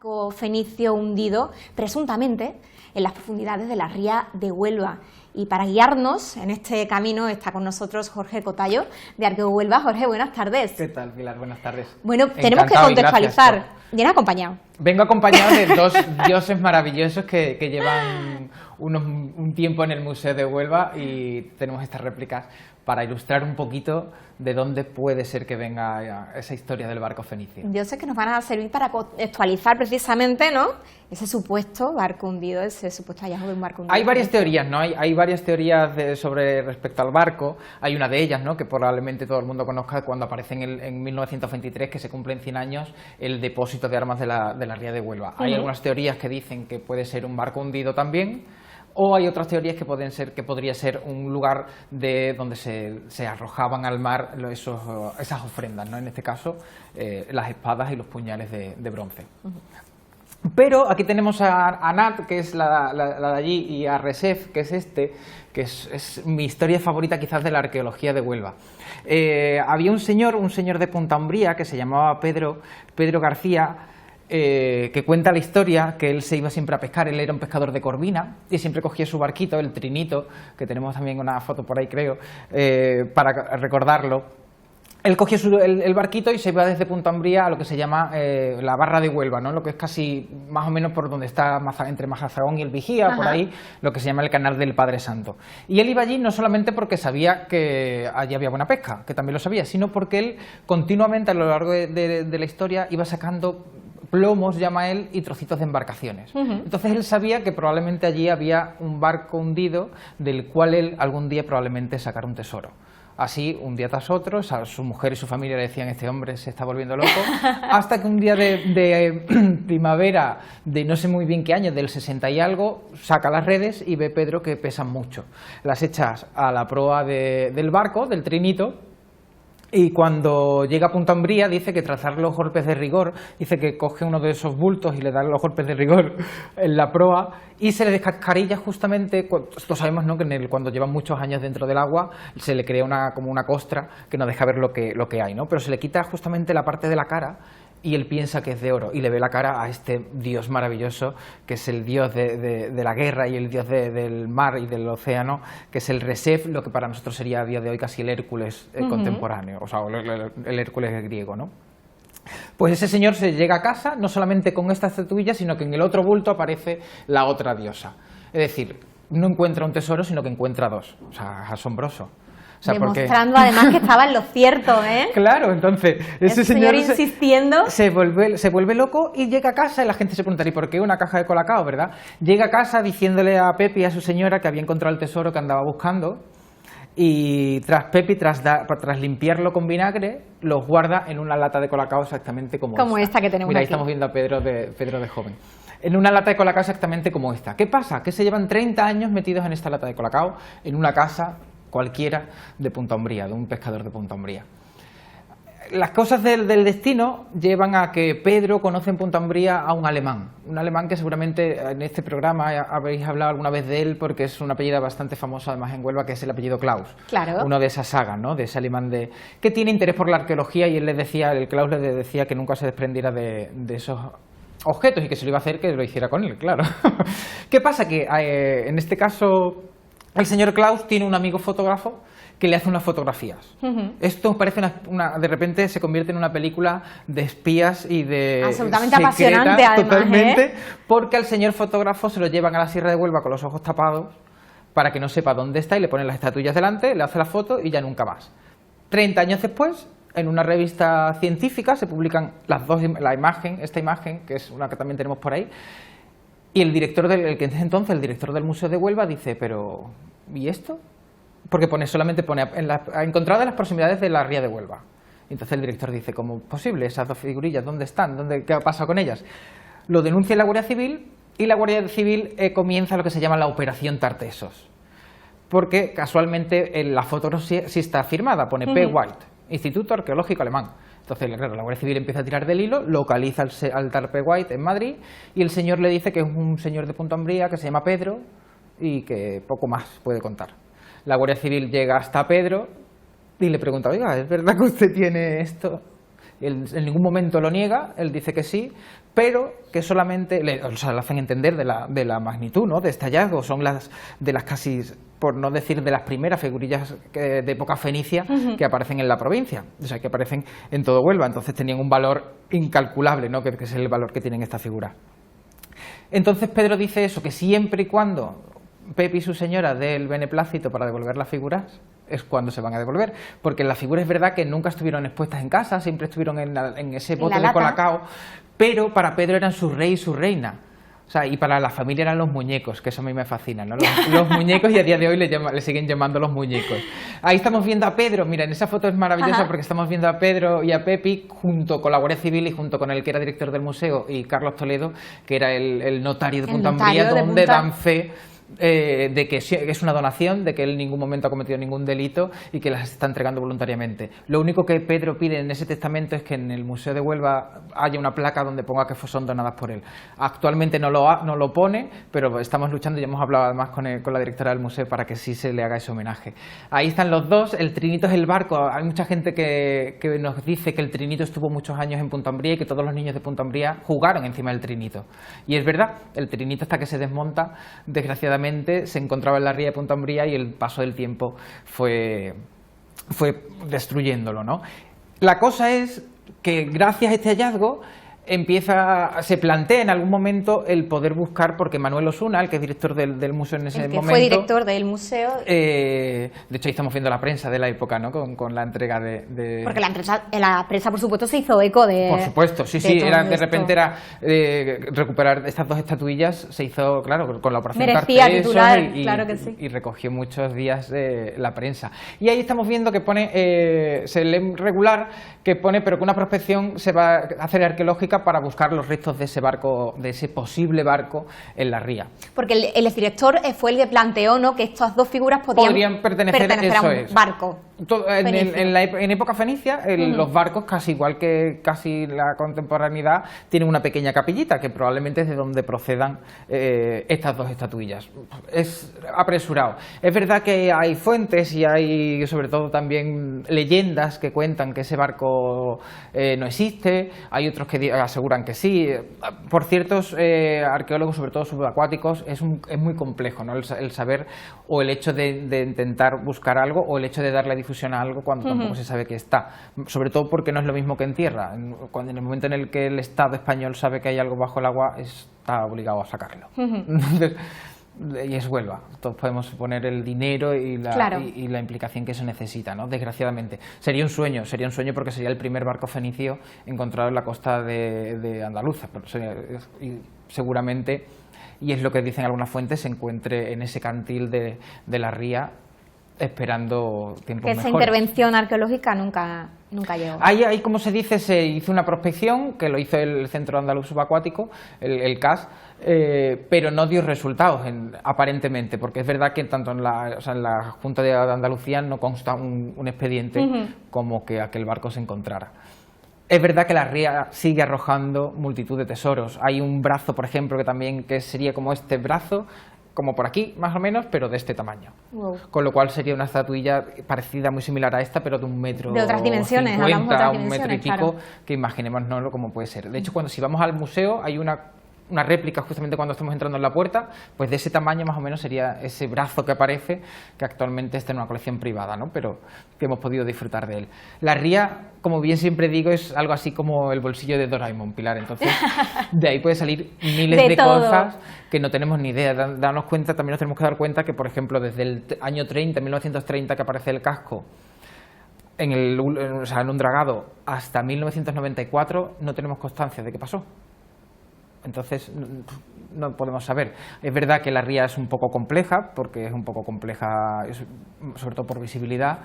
barco fenicio hundido, presuntamente, en las profundidades de la ría de Huelva. Y para guiarnos en este camino está con nosotros Jorge Cotallo, de Arqueo Huelva. Jorge, buenas tardes. ¿Qué tal, Pilar? Buenas tardes. Bueno, tenemos que contextualizar. ¿Vienes acompañado? Vengo acompañado de dos dioses maravillosos que llevan un tiempo en el Museo de Huelva y tenemos estas réplicas para ilustrar un poquito de dónde puede ser que venga esa historia del barco fenicio. Dioses que nos van a servir para contextualizar precisamente, ¿no?, ese supuesto barco hundido, ese supuesto hallazgo de un barco hundido. Hay varias teorías, ¿no? Hay varias teorías sobre respecto al barco. Hay una de ellas, ¿no?, que probablemente todo el mundo conozca, cuando aparece en 1923, que se cumplen 100 años, el depósito de armas de la ría de Huelva. Hay algunas teorías que dicen que puede ser un barco hundido también, o hay otras teorías que podría ser un lugar donde se arrojaban al mar esas ofrendas, ¿no? En este caso, las espadas y los puñales de bronce. Pero aquí tenemos a Nat, que es la de allí, y a Resef, que es que es mi historia favorita quizás de la arqueología de Huelva. Había un señor de Punta Umbría, que se llamaba Pedro García, que cuenta la historia que él se iba siempre a pescar. Él era un pescador de Corvina y siempre cogía su barquito, el Trinito, que tenemos también una foto por ahí, creo, para recordarlo. Él cogía el barquito y se iba desde Punta Umbría a lo que se llama la Barra de Huelva, ¿no?, lo que es casi más o menos por donde está entre Mazagón y el Vigía. Ajá. Por ahí, lo que se llama el Canal del Padre Santo. Y él iba allí no solamente porque sabía que allí había buena pesca, que también lo sabía, sino porque él continuamente a lo largo de la historia iba sacando plomos, llama él, y trocitos de embarcaciones. Entonces él sabía que probablemente allí había un barco hundido del cual él algún día probablemente sacara un tesoro. Así, un día tras otro, su mujer y su familia le decían: este hombre se está volviendo loco, hasta que un día de primavera, de no sé muy bien qué año, del 60 y algo, saca las redes y ve Pedro que pesan mucho. Las echas a la proa del barco, del Trinito, y cuando llega a Punta Umbría dice que tras dar los golpes de rigor, dice que coge uno de esos bultos y le da los golpes de rigor en la proa y se le descascarilla justamente. Esto sabemos, ¿no?, que cuando llevan muchos años dentro del agua se le crea como una costra que no deja ver lo que hay, ¿no? Pero se le quita justamente la parte de la cara y él piensa que es de oro y le ve la cara a este dios maravilloso, que es el dios de la guerra y el dios del mar y del océano, que es el Resef, lo que para nosotros sería a día de hoy casi el Hércules contemporáneo, o sea, el Hércules griego, ¿no? Pues ese señor se llega a casa no solamente con esta estatuilla, sino que en el otro bulto aparece la otra diosa. Es decir, no encuentra un tesoro, sino que encuentra dos. O sea, es asombroso. O sea, demostrando además que estaba en lo cierto, ¿eh? Claro, entonces ese señor insistiendo se vuelve loco y llega a casa y la gente se preguntaría: ¿y por qué una caja de Colacao, verdad? Llega a casa diciéndole a Pepi y a su señora que había encontrado el tesoro que andaba buscando, y Pepi, tras limpiarlo con vinagre, lo guarda en una lata de Colacao exactamente como esta que tenemos. Mira, ahí aquí estamos viendo a Pedro de joven. En una lata de Colacao exactamente como esta. ¿Qué pasa? Que se llevan 30 años metidos en esta lata de Colacao, en una casa cualquiera de Punta Umbría, de un pescador de Punta Umbría. Las cosas del destino llevan a que Pedro conoce en Punta Umbría a un alemán que seguramente en este programa habéis hablado alguna vez de él, porque es un apellido bastante famoso además en Huelva, que es el apellido Klaus. Claro. Uno de esas sagas, ¿no?, de ese alemán que tiene interés por la arqueología, y el Klaus le decía que nunca se desprendiera de esos objetos y que se lo iba a hacer, que lo hiciera con él, claro. ¿Qué pasa? Que en este caso el señor Klaus tiene un amigo fotógrafo que le hace unas fotografías. Esto parece de repente se convierte en una película de espías y de absolutamente apasionante, además, totalmente, porque al señor fotógrafo se lo llevan a la Sierra de Huelva con los ojos tapados para que no sepa dónde está, y le ponen las estatuillas delante, le hace la foto y ya nunca más. 30 años después, en una revista científica se publican esta imagen, que es una que también tenemos por ahí, y el director el director del Museo de Huelva dice: pero ¿y esto? Porque encontrada en las proximidades de la ría de Huelva. Y entonces el director dice: ¿cómo es posible? Esas dos figurillas, ¿dónde están? ¿Qué ha pasado con ellas? Lo denuncia la Guardia Civil, y la Guardia Civil comienza lo que se llama la Operación Tartesos. Porque casualmente la foto sí está firmada, pone P. White, Instituto Arqueológico Alemán. Entonces, claro, la Guardia Civil empieza a tirar del hilo, localiza al tal P. White en Madrid, y el señor le dice que es un señor de Punta Umbría que se llama Pedro y que poco más puede contar. La Guardia Civil llega hasta Pedro y le pregunta: oiga, ¿es verdad que usted tiene esto? Él en ningún momento lo niega, él dice que sí, pero que solamente, le hacen entender de la magnitud, ¿no?, de este hallazgo. Son de las casi, por no decir de las primeras figurillas de época fenicia que aparecen en la provincia, o sea, que aparecen en todo Huelva. Entonces tenían un valor incalculable, ¿no?, que es el valor que tienen estas figuras. Entonces Pedro dice eso, que siempre y cuando Pepe y su señora dé el beneplácito para devolver las figuras, es cuando se van a devolver, porque las figuras es verdad que nunca estuvieron expuestas en casa, siempre estuvieron en ese bote de colacao, pero para Pedro eran su rey y su reina. O sea, y para la familia eran los muñecos, que eso a mí me fascina, ¿no? Los muñecos, y a día de hoy le siguen llamando los muñecos. Ahí estamos viendo a Pedro, mira, en esa foto es maravillosa porque estamos viendo a Pedro y a Pepi junto con la Guardia Civil y junto con el que era director del museo y Carlos Toledo, que era el notario de Punta Umbría, donde dan fe de que es una donación, de que él en ningún momento ha cometido ningún delito y que las está entregando voluntariamente. Lo único que Pedro pide en ese testamento es que en el Museo de Huelva haya una placa donde ponga que son donadas por él. Actualmente no lo pone, pero estamos luchando y hemos hablado además con la directora del museo para que sí se le haga ese homenaje. Ahí están los dos, el trinito es el barco. Hay mucha gente que nos dice que el trinito estuvo muchos años en Punta Umbría y que todos los niños de Punta Umbría jugaron encima del trinito. Y es verdad, el trinito hasta que se desmonta, desgraciadamente, se encontraba en la ría de Punta Umbría y el paso del tiempo fue destruyéndolo, ¿no? La cosa es que gracias a este hallazgo se plantea en algún momento el poder buscar, porque Manuel Osuna, el que es director del museo en ese momento... fue director del museo... de hecho, ahí estamos viendo la prensa de la época, ¿no?, con la entrega de... Porque la prensa, por supuesto, se hizo eco de... Por supuesto, sí, de repente era recuperar estas dos estatuillas, se hizo, claro, con la operación merecía titular, claro que sí. Y recogió muchos días la prensa. Y ahí estamos viendo que pone, se lee regular, que pone, pero que una prospección se va a hacer arqueológica para buscar los restos de ese barco, de ese posible barco en la ría. Porque el exdirector fue el que planteó, ¿no?, que estas dos figuras podrían pertenecer a un barco. En época fenicia, los barcos, casi igual que casi la contemporaneidad, tienen una pequeña capillita, que probablemente es de donde procedan estas dos estatuillas. Es apresurado. Es verdad que hay fuentes y hay, sobre todo, también leyendas que cuentan que ese barco no existe, hay otros que aseguran que sí. Por ciertos arqueólogos, sobre todo subacuáticos, es muy complejo, ¿no?, el saber, o el hecho de intentar buscar algo, o el hecho de darle difusión a algo cuando tampoco se sabe que está. Sobre todo porque no es lo mismo que en tierra. En el momento en el que el Estado español sabe que hay algo bajo el agua, está obligado a sacarlo. Y es Huelva. Todos podemos poner el dinero y la implicación que eso necesita, ¿no?, desgraciadamente. Sería un sueño porque sería el primer barco fenicio encontrado en la costa de Andaluza. Y seguramente, y es lo que dicen algunas fuentes, se encuentre en ese cantil de la ría esperando tiempos mejores. Esa intervención arqueológica nunca llegó. Ahí, como se dice, se hizo una prospección, que lo hizo el Centro Andaluz Subacuático, el CAS, pero no dio resultados, aparentemente, porque es verdad que tanto en la Junta de Andalucía no consta un expediente como que aquel barco se encontrara. Es verdad que la ría sigue arrojando multitud de tesoros. Hay un brazo, por ejemplo, que sería como este brazo, como por aquí, más o menos, pero de este tamaño. Wow. Con lo cual sería una estatuilla parecida, muy similar a esta, pero de 1,50 metros. De otras dimensiones, hablamos de otras dimensiones, 1 metro y pico, claro. Que imaginémonos cómo puede ser. De hecho, si vamos al museo, hay una réplica justamente cuando estamos entrando en la puerta, pues de ese tamaño más o menos sería ese brazo que aparece, que actualmente está en una colección privada, ¿no?, pero que hemos podido disfrutar de él. La ría, como bien siempre digo, es algo así como el bolsillo de Doraemon, Pilar. Entonces, de ahí puede salir miles de cosas que no tenemos ni idea. Darnos cuenta, también nos tenemos que dar cuenta que, por ejemplo, desde el año 1930, que aparece el casco, en un dragado, hasta 1994, no tenemos constancia de qué pasó. Entonces, no podemos saber. Es verdad que la ría es un poco compleja, porque es un poco compleja, sobre todo por visibilidad,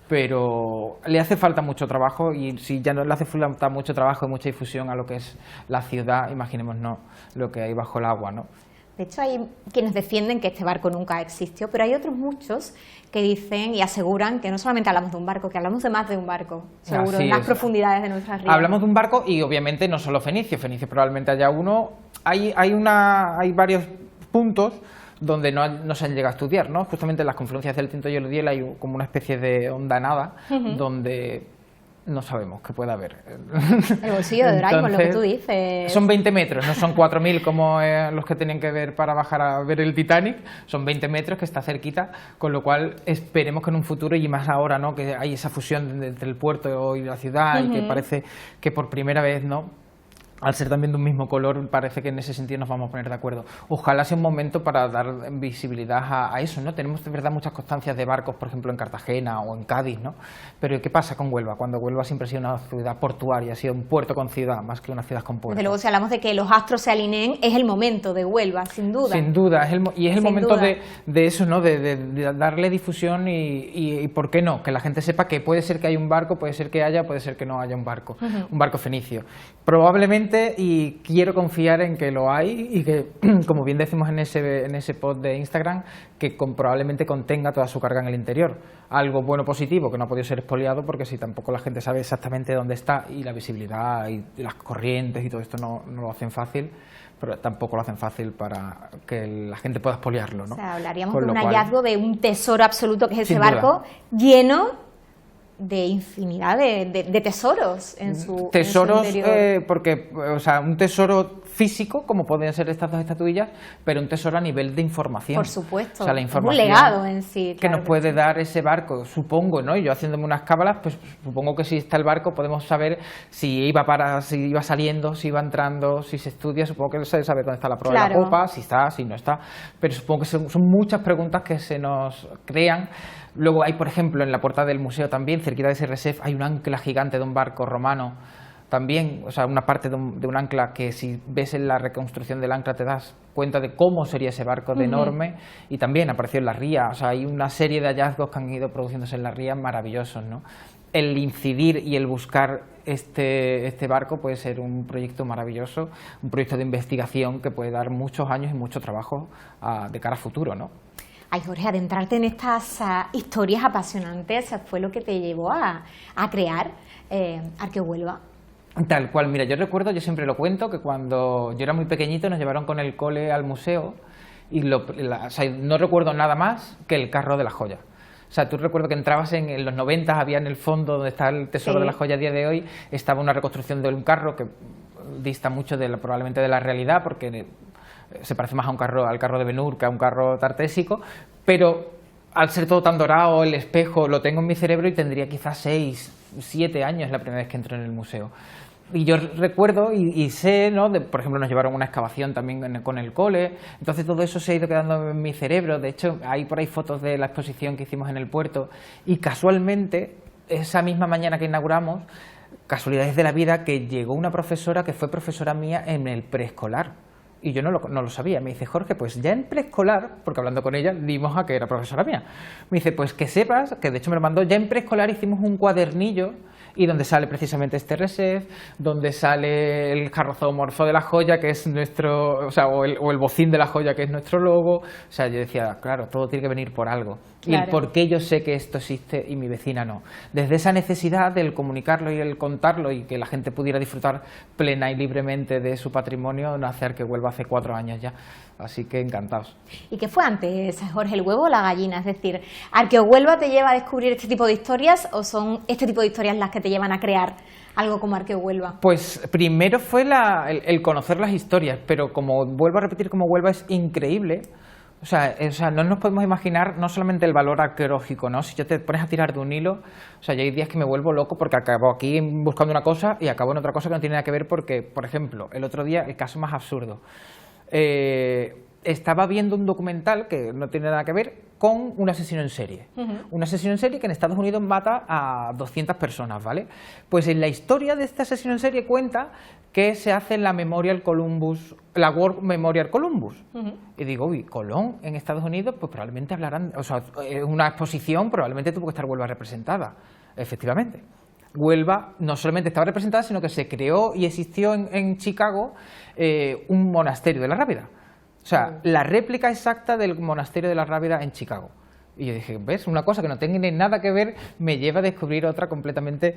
pero le hace falta mucho trabajo, y si ya no le hace falta mucho trabajo y mucha difusión a lo que es la ciudad, imaginémonos lo que hay bajo el agua, ¿no? De hecho, hay quienes defienden que este barco nunca existió, pero hay otros muchos que dicen y aseguran que no solamente hablamos de un barco, que hablamos de más de un barco, seguro, en las profundidades de nuestras rías. Hablamos de un barco y obviamente no solo Fenicio probablemente haya uno. Hay varios puntos donde no se han llegado a estudiar, ¿no? Justamente en las confluencias del Tinto y el Diel hay como una especie de hondanada donde no sabemos qué puede haber. El bolsillo de Doraemon, lo que tú dices. Son 20 metros, no son 4.000 como los que tenían que ver para bajar a ver el Titanic, son 20 metros que está cerquita, con lo cual esperemos que en un futuro, y más ahora, ¿no?, que hay esa fusión entre el puerto y la ciudad, y que parece que por primera vez, ¿no?, al ser también de un mismo color, parece que en ese sentido nos vamos a poner de acuerdo. Ojalá sea un momento para dar visibilidad a eso, ¿no? Tenemos de verdad muchas constancias de barcos, por ejemplo, en Cartagena o en Cádiz, ¿no? Pero ¿qué pasa con Huelva? Cuando Huelva siempre ha sido una ciudad portuaria, ha sido un puerto con ciudad, más que una ciudad con puerto. Desde luego, si hablamos de que los astros se alineen, es el momento de Huelva, sin duda. Sin duda, es el momento de eso, ¿no? De darle difusión y ¿por qué no? Que la gente sepa que puede ser que haya un barco, puede ser que haya, puede ser que no haya un barco fenicio. Probablemente, y quiero confiar en que lo hay y que, como bien decimos en ese post de Instagram, que probablemente contenga toda su carga en el interior. Algo bueno, positivo, que no ha podido ser expoliado, porque si tampoco la gente sabe exactamente dónde está, y la visibilidad y las corrientes y todo esto no lo hacen fácil, pero tampoco lo hacen fácil para que la gente pueda expoliarlo, ¿no? O sea, hablaríamos de un hallazgo, de un tesoro absoluto, que es ese barco lleno de infinidad de tesoros en su tesoros, en su interior. Porque, o sea, un tesoro físico, como podrían ser estas dos estatuillas, pero un tesoro a nivel de información. Por supuesto, o sea, la información un legado en sí. Que nos puede dar ese barco, supongo, ¿no? Y yo haciéndome unas cábalas, pues supongo que si está el barco podemos saber si iba saliendo, si iba entrando, si se estudia, supongo que se sabe dónde está la proa de la popa, si está, si no está, pero supongo que son muchas preguntas que se nos crean. Luego hay, por ejemplo, en la puerta del museo también, cerquita de ese resef, hay un ancla gigante de un barco romano también, o sea, una parte de un ancla que si ves en la reconstrucción del ancla te das cuenta de cómo sería ese barco de enorme, y también apareció en la ría, o sea, hay una serie de hallazgos que han ido produciéndose en la ría maravillosos, ¿no? El incidir y el buscar este barco puede ser un proyecto maravilloso, un proyecto de investigación que puede dar muchos años y mucho trabajo de cara a futuro, ¿no? Ay, Jorge, adentrarte en estas historias apasionantes fue lo que te llevó a crear Arqueohuelva. Tal cual, mira, yo recuerdo, yo siempre lo cuento, que cuando yo era muy pequeñito nos llevaron con el cole al museo y o sea, no recuerdo nada más que el carro de la joya. O sea, tú recuerdo que entrabas en los 90, había en el fondo donde está el tesoro de la joya a día de hoy, estaba una reconstrucción de un carro que dista mucho probablemente de la realidad, porque se parece más al carro de Ben-Hur que a un carro tartésico, pero al ser todo tan dorado, el espejo, lo tengo en mi cerebro y tendría quizás 6, 7 años la primera vez que entro en el museo. Y yo recuerdo y sé, ¿no? Por ejemplo, nos llevaron una excavación también con el cole, entonces todo eso se ha ido quedando en mi cerebro. De hecho, hay por ahí fotos de la exposición que hicimos en el puerto, y casualmente, esa misma mañana que inauguramos, casualidades de la vida, que llegó una profesora que fue profesora mía en el preescolar. Y yo no lo sabía. Me dice, Jorge, pues ya en preescolar, porque hablando con ella dimos a que era profesora mía, me dice, pues que sepas, que de hecho me lo mandó, ya en preescolar hicimos un cuadernillo, y donde sale precisamente este resef, donde sale el carrozomorfo de la joya, que es nuestro, o sea, o el bocín de la joya, que es nuestro logo. O sea, yo decía, claro, todo tiene que venir por algo. Claro. Y el por qué yo sé que esto existe y mi vecina no. Desde esa necesidad del comunicarlo y el contarlo, y que la gente pudiera disfrutar plena y libremente de su patrimonio, nace Arqueohuelva hace 4 años ya. Así que encantados. ¿Y qué fue antes, Jorge, el huevo o la gallina? Es decir, ¿Arqueohuelva te lleva a descubrir este tipo de historias, o son este tipo de historias las que te llevan a crear algo como Arqueohuelva? Pues primero fue el conocer las historias, pero como vuelvo a repetir, como Huelva es increíble. O sea, no nos podemos imaginar no solamente el valor arqueológico, ¿no? Si yo te pones a tirar de un hilo, o sea, yo hay días que me vuelvo loco porque acabo aquí buscando una cosa y acabo en otra cosa que no tiene nada que ver, porque, por ejemplo, el otro día, el caso más absurdo, estaba viendo un documental que no tiene nada que ver con un asesino en serie. Un asesino en serie que en Estados Unidos mata a 200 personas, ¿vale? Pues en la historia de este asesino en serie cuenta que se hace en la Memorial Columbus, la War Memorial Columbus. Y digo, uy, Colón en Estados Unidos, pues probablemente hablarán, o sea, una exposición probablemente tuvo que estar Huelva representada, efectivamente. Huelva no solamente estaba representada, sino que se creó y existió en Chicago un monasterio de la Rábida. O sea, la réplica exacta del monasterio de la Rábida en Chicago. Y yo dije, ¿ves? Una cosa que no tiene nada que ver me lleva a descubrir otra completamente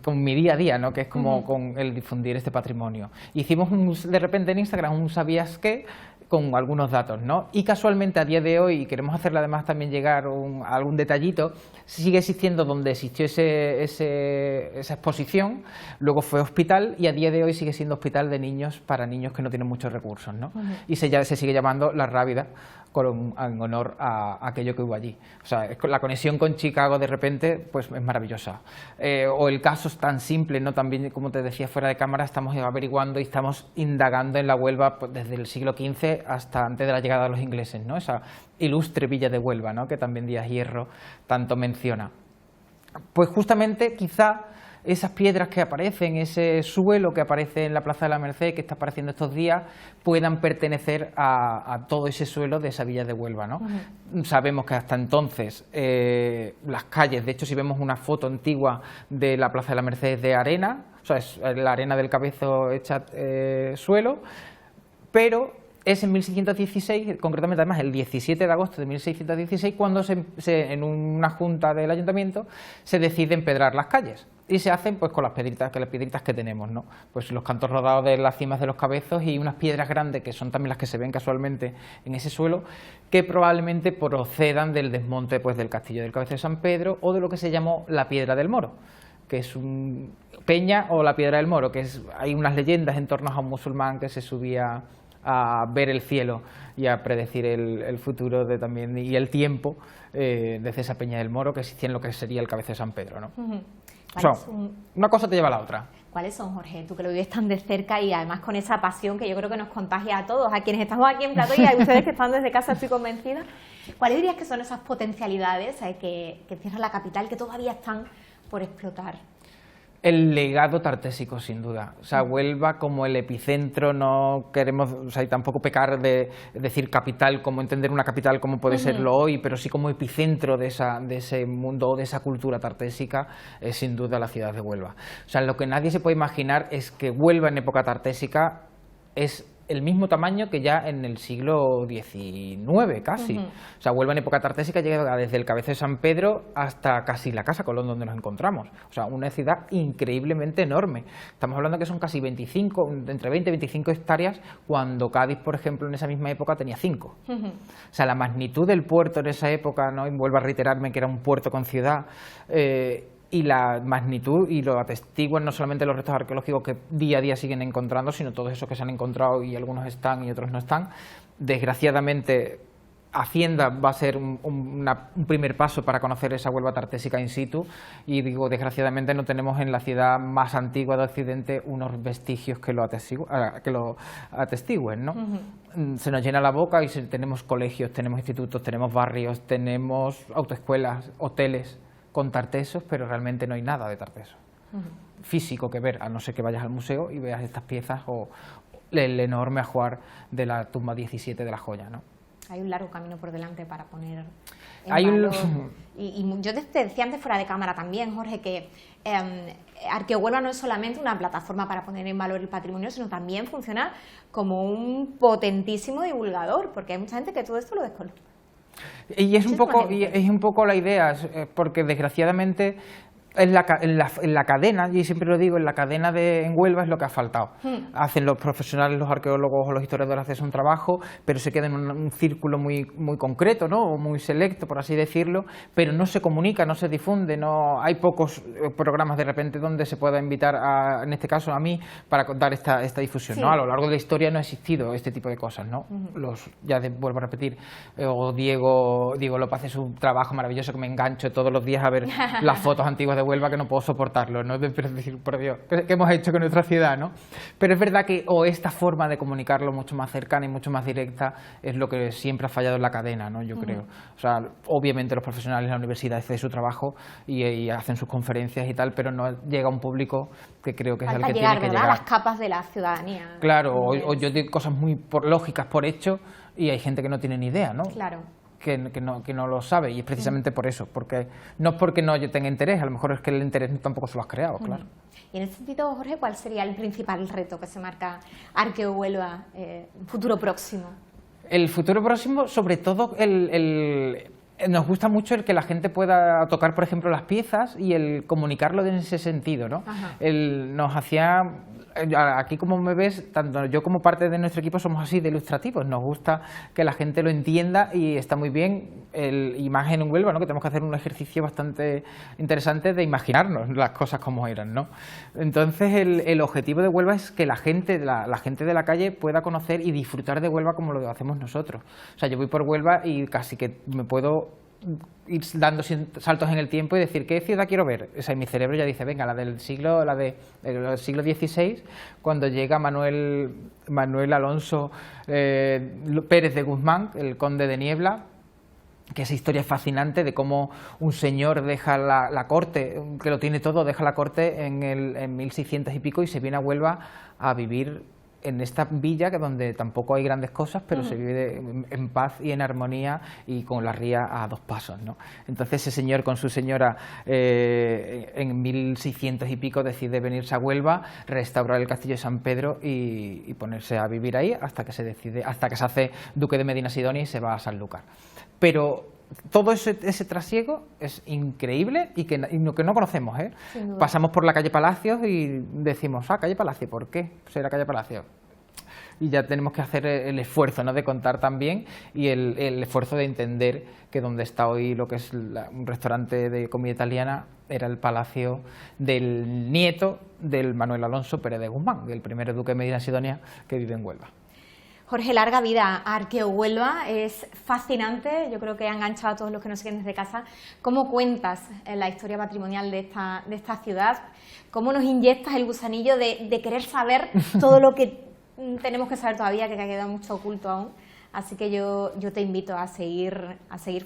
con mi día a día, ¿no? Que es como con el difundir este patrimonio. Hicimos de repente en Instagram un ¿sabías qué? con algunos datos, ¿no? Y casualmente a día de hoy, y queremos hacerle además también llegar algún detallito, sigue existiendo donde existió esa exposición, luego fue hospital y a día de hoy sigue siendo hospital de niños para niños que no tienen muchos recursos, ¿no? Y se sigue llamando La Rábida en honor a aquello que hubo allí. O sea, la conexión con Chicago de repente pues es maravillosa. O el caso es tan simple, ¿no? También, como te decía fuera de cámara, estamos averiguando y estamos indagando en la Huelva pues, desde el siglo XV hasta antes de la llegada de los ingleses, ¿no? Esa ilustre villa de Huelva, ¿no? Que también Díaz Hierro tanto menciona. Pues justamente quizá esas piedras que aparecen, ese suelo que aparece en la Plaza de la Merced, que está apareciendo estos días, puedan pertenecer a todo ese suelo de esa villa de Huelva, ¿no? Sabemos que hasta entonces las calles, de hecho si vemos una foto antigua de la Plaza de la Merced es de arena, o sea, es la arena del Cabezo hecha suelo, pero es en 1616, concretamente además el 17 de agosto de 1616, cuando en una junta del ayuntamiento se decide empedrar las calles. Y se hacen pues con las piedritas que tenemos, ¿no? Pues los cantos rodados de las cimas de los Cabezos y unas piedras grandes que son también las que se ven casualmente en ese suelo, que probablemente procedan del desmonte pues del castillo del Cabezo de San Pedro o de lo que se llamó la Piedra del Moro, que es un peña o la Piedra del Moro, que hay unas leyendas en torno a un musulmán que se subía a ver el cielo y a predecir el futuro también y el tiempo desde esa peña del Moro que existía en lo que sería el Cabezo de San Pedro, ¿no? Una cosa te lleva a la otra. ¿Cuáles son, Jorge? Tú que lo vives tan de cerca y además con esa pasión que yo creo que nos contagia a todos, a quienes estamos aquí en Plató y a ustedes que están desde casa, estoy convencida. ¿Cuáles dirías que son esas potencialidades que cierra la capital que todavía están por explotar? El legado tartésico, sin duda. O sea, Huelva como el epicentro, no queremos, o sea, y tampoco pecar de decir capital, como entender una capital como puede serlo hoy, pero sí como epicentro de ese mundo, de esa cultura tartésica, es sin duda la ciudad de Huelva. O sea, lo que nadie se puede imaginar es que Huelva en época tartésica es el mismo tamaño que ya en el siglo XIX casi. O sea, Huelva en época tartésica llega desde el Cabezo de San Pedro hasta casi la Casa Colón donde nos encontramos. O sea, una ciudad increíblemente enorme. Estamos hablando que son casi entre 20 y 25 hectáreas, cuando Cádiz, por ejemplo, en esa misma época tenía 5. O sea, la magnitud del puerto en esa época, ¿no? Y vuelvo a reiterarme que era un puerto con ciudad, y la magnitud, y lo atestiguan no solamente los restos arqueológicos que día a día siguen encontrando, sino todos esos que se han encontrado y algunos están y otros no están. Desgraciadamente, Hacienda va a ser un primer paso para conocer esa Huelva tartésica in situ, y digo, desgraciadamente no tenemos en la ciudad más antigua de Occidente unos vestigios que lo atestiguen, ¿no? Se nos llena la boca y tenemos colegios, tenemos institutos, tenemos barrios, tenemos autoescuelas, hoteles con tartesos, pero realmente no hay nada de tarteso físico que ver, a no ser que vayas al museo y veas estas piezas o el enorme ajuar de la tumba 17 de la Joya, ¿no? Hay un largo camino por delante para poner en valor. Y yo te decía antes fuera de cámara también, Jorge, que Arqueohuelva no es solamente una plataforma para poner en valor el patrimonio, sino también funciona como un potentísimo divulgador, porque hay mucha gente que todo esto lo desconoce. Y es un poco la idea, porque desgraciadamente en la cadena, y siempre lo digo, en la cadena en Huelva es lo que ha faltado. Hacen los profesionales, los arqueólogos o los historiadores hacen un trabajo, pero se queda en un círculo muy concreto, ¿no? O muy selecto, por así decirlo, pero no se comunica, no se difunde, no hay pocos programas de repente donde se pueda invitar, en este caso a mí, para dar esta difusión, ¿no? A lo largo de la historia no ha existido este tipo de cosas, ¿no? Vuelvo a repetir, o Diego López hace su trabajo maravilloso, que me engancho todos los días a ver las fotos antiguas de Huelva, que no puedo soportarlo, ¿no? Pero decir, por Dios, ¿qué hemos hecho con nuestra ciudad, no? Pero es verdad que esta forma de comunicarlo mucho más cercana y mucho más directa es lo que siempre ha fallado en la cadena, ¿no? Yo creo. O sea, obviamente los profesionales de la universidad hacen su trabajo y hacen sus conferencias y tal, pero no llega a un público que creo que es el que tiene que llegar. A las capas de la ciudadanía. Claro, o yo digo cosas muy lógicas por hecho y hay gente que no tiene ni idea, ¿no? Claro. Que no lo sabe, y es precisamente por eso, porque no es porque no tenga interés, a lo mejor es que el interés tampoco se lo has creado, claro. Y en ese sentido, Jorge, ¿cuál sería el principal reto que se marca Arqueohuelva futuro próximo? El futuro próximo, sobre todo Nos gusta mucho el que la gente pueda tocar, por ejemplo, las piezas y el comunicarlo en ese sentido, ¿no? Nos hacía... Aquí, como me ves, tanto yo como parte de nuestro equipo somos así de ilustrativos. Nos gusta que la gente lo entienda y está muy bien el Imagen en Huelva, ¿no? Que tenemos que hacer un ejercicio bastante interesante de imaginarnos las cosas como eran, ¿no? Entonces, el objetivo de Huelva es que la gente de la calle pueda conocer y disfrutar de Huelva como lo hacemos nosotros. O sea, yo voy por Huelva y casi que me puedo ir dando saltos en el tiempo y decir ¿qué ciudad quiero ver? O sea, y mi cerebro ya dice, venga, la del siglo XVI, cuando llega Manuel Alonso Pérez de Guzmán, el conde de Niebla, que esa historia es fascinante de cómo un señor deja la corte, que lo tiene todo, deja la corte en 1600 y pico y se viene a Huelva a vivir en esta villa, que donde tampoco hay grandes cosas, pero se vive en paz y en armonía y con la ría a 2 pasos, ¿no? Entonces ese señor con su señora en 1600 y pico decide venirse a Huelva, restaurar el castillo de San Pedro y ponerse a vivir ahí hasta que se hace duque de Medina Sidonia y se va a Sanlúcar. Pero todo ese trasiego es increíble y que no conocemos, ¿eh? Pasamos por la calle Palacios y decimos, calle Palacio, ¿por qué será calle Palacio? Y ya tenemos que hacer el esfuerzo, ¿no?, de contar también y el esfuerzo de entender que donde está hoy lo que es un restaurante de comida italiana era el palacio del nieto del Manuel Alonso Pérez de Guzmán, del primer duque de Medina Sidonia que vive en Huelva. Jorge, larga vida a Arqueo Huelva, es fascinante, yo creo que ha enganchado a todos los que nos siguen desde casa. ¿Cómo cuentas la historia patrimonial de esta ciudad? ¿Cómo nos inyectas el gusanillo de querer saber todo lo que tenemos que saber todavía, que ha quedado mucho oculto aún? Así que yo te invito a seguir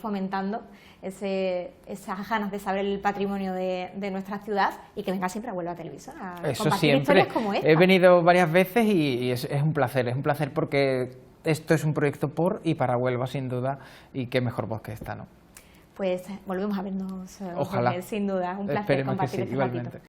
fomentando esas ganas de saber el patrimonio de nuestra ciudad y que venga siempre a Huelva Televisión a compartir historias como esta. He venido varias veces y es un placer porque esto es un proyecto por y para Huelva, sin duda, y qué mejor voz que esta, ¿no? Pues volvemos a vernos, ojalá, sin duda, un placer compartir este ratito.